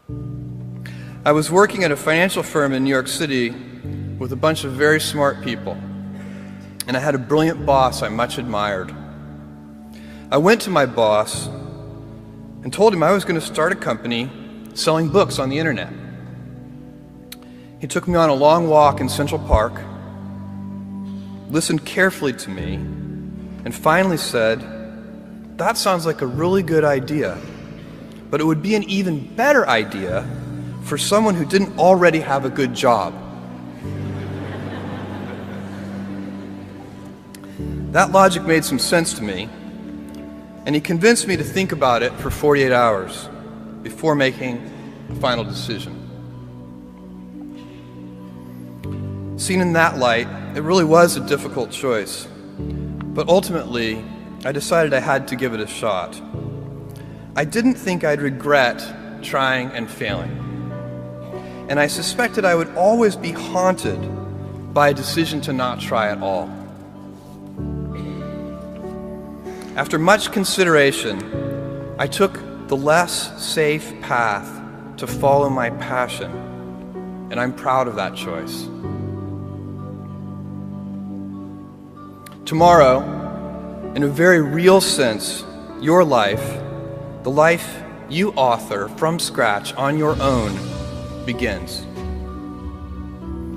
I was working at a financial firm in New York City with a bunch of very smart people, and I had a brilliant boss I much admired. I went to my boss and told him I was going to start a company selling books on the internet. He took me on a long walk in Central Park, listened carefully to me, and finally said, "That sounds like a really good idea, but it would be an even better idea for someone who didn't already have a good job." That logic made some sense to me, and he convinced me to think about it for 48 hours before making a final decision. Seen in that light, it really was a difficult choice, but ultimately, I decided I had to give it a shot. I didn't think I'd regret trying and failing, and I suspected I would always be haunted by a decision to not try at all. After much consideration, I took the less safe path to follow my passion, and I'm proud of that choice. Tomorrow, in a very real sense, your life, the life you author from scratch on your own, begins.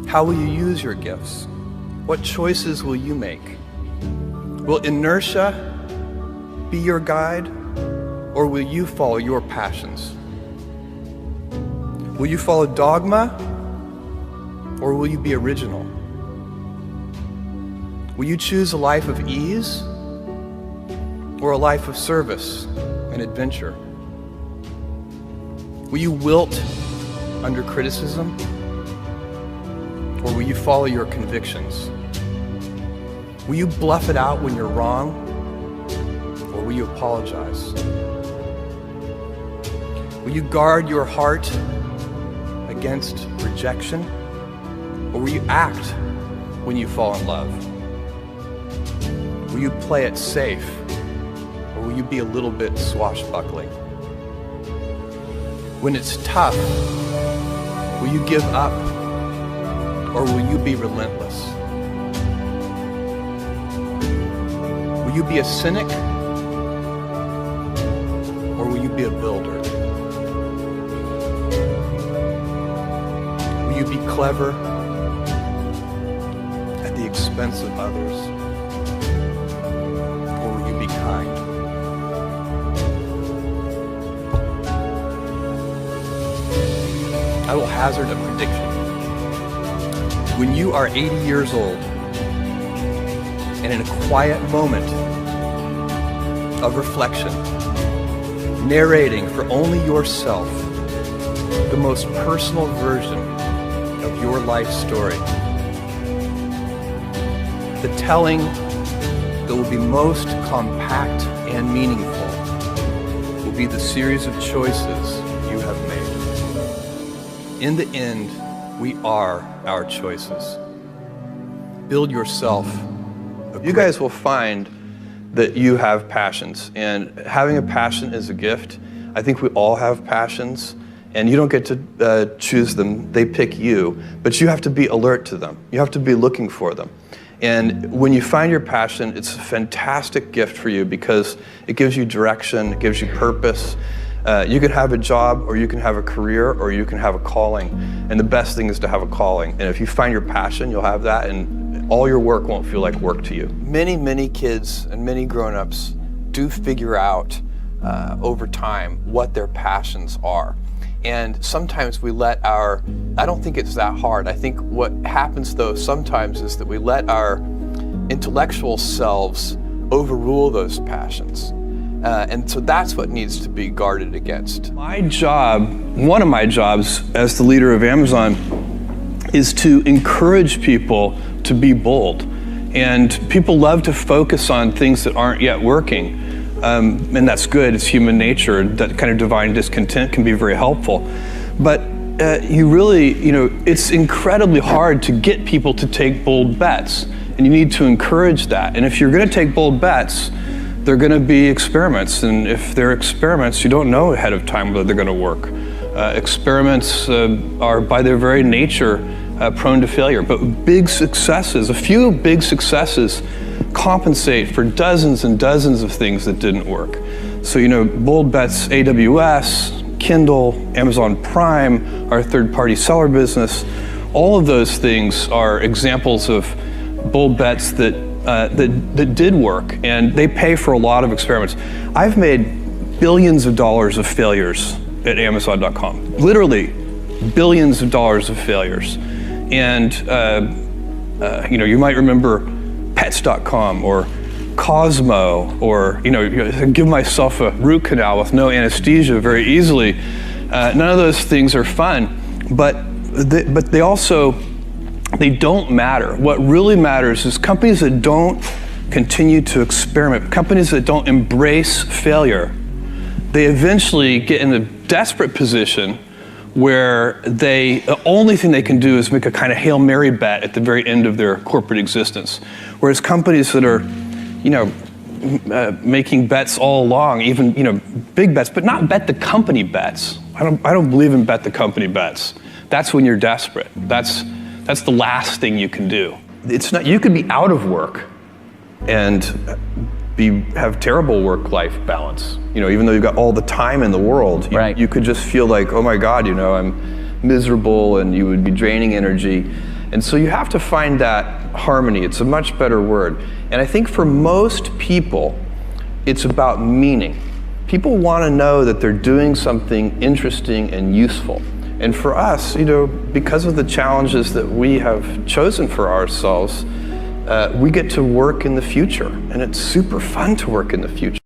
How will you use your gifts? What choices will you make? Will inertia be your guide, or will you follow your passions? Will you follow dogma, or will you be original? Will you choose a life of ease, or a life of service and adventure? Will you wilt under criticism, or will you follow your convictions? Will you bluff it out when you're wrong, or will you apologize? Will you guard your heart against rejection, or will you act when you fall in love? Will you play it safe, or will you be a little bit swashbuckling? When it's tough, will you give up, or will you be relentless? Will you be a cynic, or will you be a builder? Will you be clever at the expense of others, or will you be kind? I will hazard a prediction. When you are 80 years old, and in a quiet moment of reflection, narrating for only yourself the most personal version of your life story, the telling that will be most compact and meaningful will be the series of choices you have made. In the end, we are our choices. Build yourself. You guys will find that you have passions, and having a passion is a gift. I think we all have passions, and you don't get to choose them. They pick you, but you have to be alert to them. You have to be looking for them. And when you find your passion, it's a fantastic gift for you because it gives you direction, it gives you purpose. You can have a job, or you can have a career, or you can have a calling. And the best thing is to have a calling. And if you find your passion, you'll have that, and all your work won't feel like work to you. Many kids and many grown-ups do figure out over time what their passions are. And sometimes we let I don't think it's that hard. I think what happens though sometimes is that we let our intellectual selves overrule those passions. And so that's what needs to be guarded against. My job, one of my jobs as the leader of Amazon, is to encourage people to be bold. And people love to focus on things that aren't yet working. And that's good, it's human nature. That kind of divine discontent can be very helpful. But it's incredibly hard to get people to take bold bets. And you need to encourage that. And if you're gonna take bold bets, they're going to be experiments, and if they're experiments, you don't know ahead of time whether they're going to work. Experiments are by their very nature prone to failure, but big successes, a few big successes compensate for dozens and dozens of things that didn't work. So, bold bets, AWS, Kindle, Amazon Prime, our third-party seller business, all of those things are examples of bold bets that did work, and they pay for a lot of experiments. I've made billions of dollars of failures at Amazon.com, literally billions of dollars of failures. And you might remember Pets.com or Cosmo, or give myself a root canal with no anesthesia very easily. None of those things are fun, but they don't matter. What really matters is companies that don't continue to experiment, companies that don't embrace failure. They eventually get in a desperate position where the only thing they can do is make a kind of Hail Mary bet at the very end of their corporate existence. Whereas companies that are, making bets all along, even, big bets, but not bet the company bets. I don't believe in bet the company bets. That's when you're desperate. That's the last thing you can do. It's not, you could be out of work and have terrible work-life balance. Even though you've got all the time in the world, right. You could just feel like, oh my God, I'm miserable, and you would be draining energy. And so you have to find that harmony. It's a much better word. And I think for most people, it's about meaning. People want to know that they're doing something interesting and useful. And for us, because of the challenges that we have chosen for ourselves, we get to work in the future, and it's super fun to work in the future.